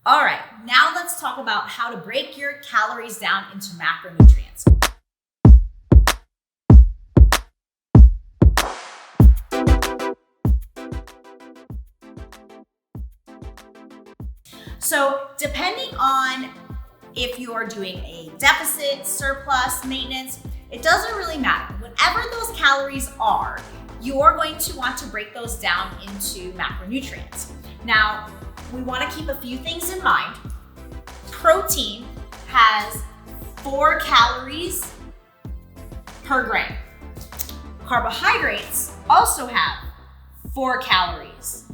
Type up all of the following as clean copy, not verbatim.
All right, now let's talk about how to break your calories down into macronutrients. So depending on if you are doing a deficit, surplus, maintenance, it doesn't really matter. Whatever those calories are, you're going to want to break those down into macronutrients. Now, we want to keep a few things in mind. Protein has 4 calories per gram. Carbohydrates also have 4 calories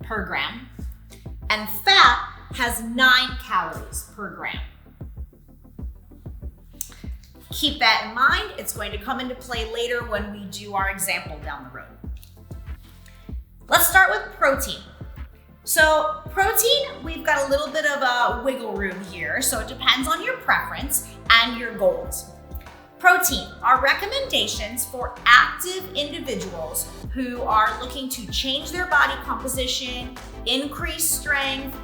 per gram. And fat has 9 calories per gram. Keep that in mind. It's going to come into play later when we do our example down the road. Let's start with protein. So protein, we've got a little bit of a wiggle room here, so it depends on your preference and your goals. Protein are recommendations for active individuals who are looking to change their body composition, increase strength,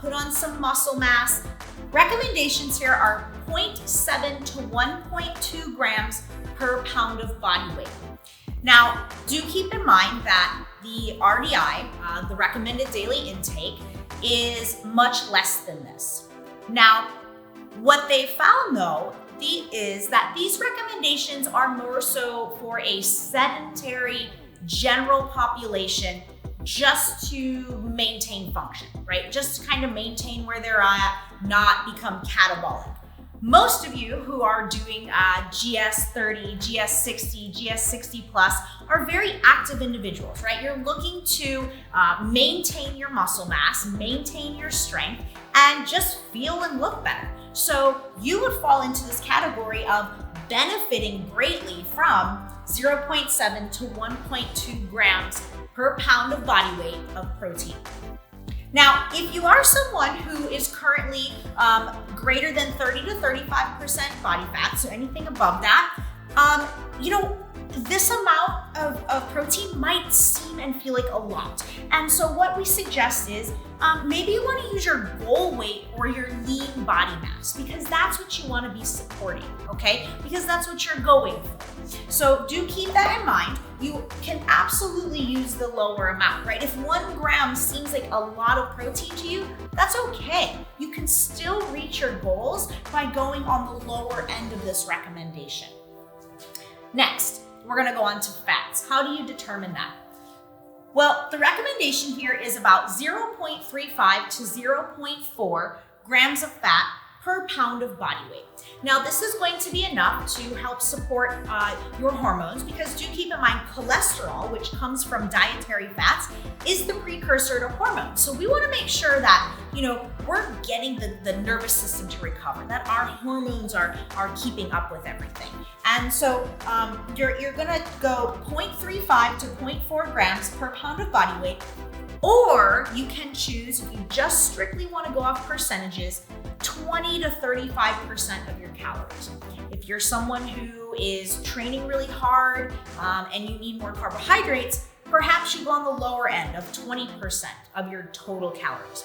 put on some muscle mass. Recommendations here are 0.7 to 1.2 grams per pound of body weight. Now, do keep in mind that the RDI, the recommended daily intake, is much less than this. Now, what they found though is that these recommendations are more so for a sedentary general population, just to maintain function, right? Just to kind of maintain where they're at, not become catabolic. Most of you who are doing GS30, GS60, GS60 plus are very active individuals, right? You're looking to maintain your muscle mass, maintain your strength, and just feel and look better. So you would fall into this category of benefiting greatly from 0.7 to 1.2 grams per pound of body weight of protein. Now, if you are someone who is currently greater than 30 to 35% body fat, so anything above that, this amount of protein might seem and feel like a lot. And so what we suggest is maybe you want to use your goal weight or your lean body mass, because that's what you want to be supporting, okay? Because that's what you're going for. So do keep that in mind. You can absolutely use the lower amount, right? If 1 gram seems like a lot of protein to you, that's okay. You can still reach your goals by going on the lower end of this recommendation. Next, we're gonna go on to fats. How do you determine that? Well, the recommendation here is about 0.35 to 0.4 grams of fat per pound of body weight. Now, this is going to be enough to help support your hormones, because do keep in mind cholesterol, which comes from dietary fats, is the precursor to hormones. So we want to make sure that, we're getting the nervous system to recover, that our hormones are keeping up with everything. And so you're going to go 0.35 to 0.4 grams per pound of body weight, or you can choose, if you just strictly want to go off percentages, 20 to 35% of your calories. If you're someone who is training really hard and you need more carbohydrates, perhaps you go on the lower end of 20% of your total calories.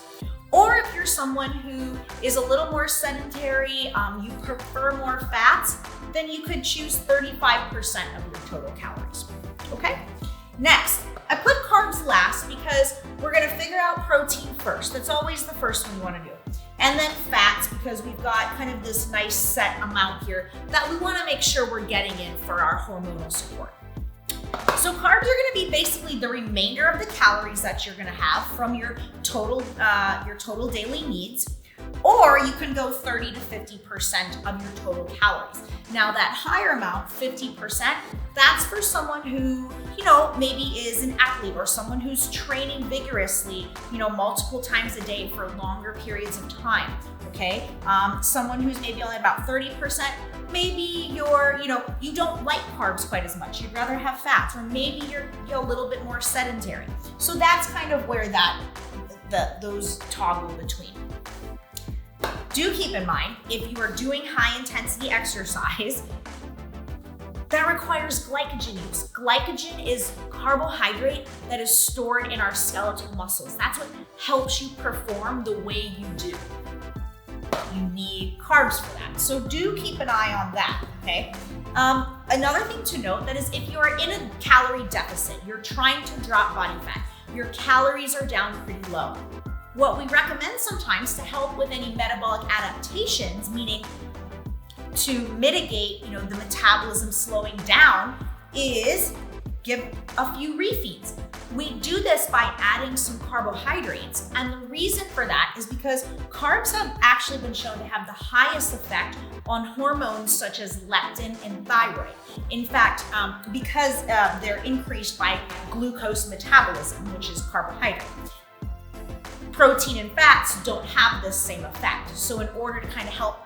Or if you're someone who is a little more sedentary, you prefer more fats, then you could choose 35% of your total calories, okay? Next, I put carbs last because we're gonna figure out protein first. That's always the first one you wanna do. And then fats, because we've got kind of this nice set amount here that we wanna make sure we're getting in for our hormonal support. So carbs are gonna be basically the remainder of the calories that you're gonna have from your total daily needs. Or you can go 30 to 50% of your total calories. Now that higher amount, 50%, that's for someone who, maybe is an athlete or someone who's training vigorously, multiple times a day for longer periods of time, okay? Someone who's maybe only about 30%, maybe you don't like carbs quite as much. You'd rather have fats, or maybe you're a little bit more sedentary. So that's kind of where those toggle between. Do keep in mind, if you are doing high intensity exercise, That requires glycogen use. Glycogen is carbohydrate that is stored in our skeletal muscles. That's what helps you perform the way you do. You need carbs for that. So do keep an eye on that, okay? Another thing to note that is if you're in a calorie deficit, you're trying to drop body fat, your calories are down pretty low. What we recommend sometimes to help with any metabolic adaptations, meaning to mitigate, the metabolism slowing down, is give a few refeeds. We do this by adding some carbohydrates. And the reason for that is because carbs have actually been shown to have the highest effect on hormones such as leptin and thyroid. In fact, because they're increased by glucose metabolism, which is carbohydrate. Protein and fats don't have this same effect. So in order to kind of help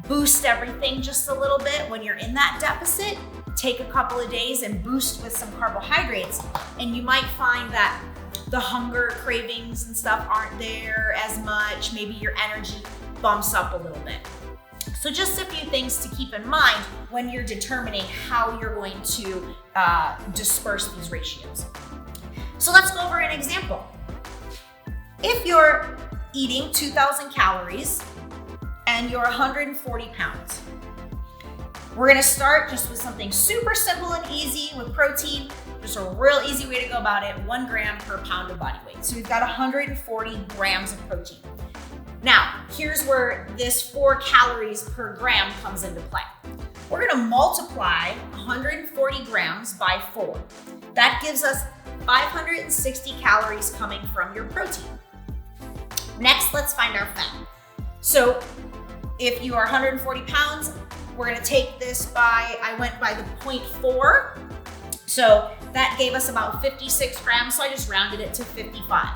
boost everything just a little bit when you're in that deficit, take a couple of days and boost with some carbohydrates, and you might find that the hunger cravings and stuff aren't there as much. Maybe your energy bumps up a little bit. So just a few things to keep in mind when you're determining how you're going to disperse these ratios. So let's go over an example. If you're eating 2,000 calories and you're 140 pounds, we're gonna start just with something super simple and easy with protein. Just a real easy way to go about it, 1 gram per pound of body weight. So we've got 140 grams of protein. Now, here's where this 4 calories per gram comes into play. We're gonna multiply 140 grams by 4. That gives us 560 calories coming from your protein. Next, let's find our fat. So if you are 140 pounds, we're gonna take this I went by the 0.4. So that gave us about 56 grams, so I just rounded it to 55.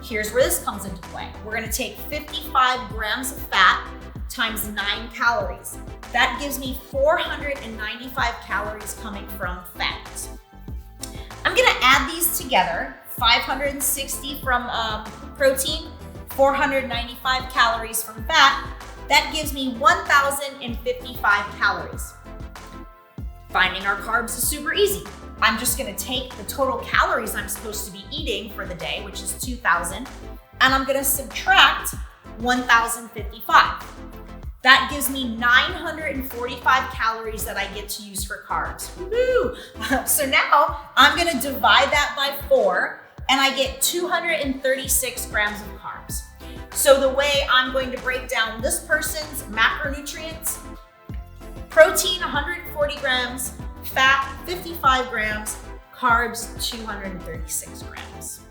Here's where this comes into play. We're gonna take 55 grams of fat times 9 calories. That gives me 495 calories coming from fat. I'm gonna add these together, 560 from protein, 495 calories from fat. That gives me 1,055 calories. Finding our carbs is super easy. I'm just gonna take the total calories I'm supposed to be eating for the day, which is 2,000, and I'm gonna subtract 1,055. That gives me 945 calories that I get to use for carbs. Woohoo! So now I'm gonna divide that by 4, and I get 236 grams of carbs. So the way I'm going to break down this person's macronutrients: protein 140 grams, fat 55 grams, carbs 236 grams.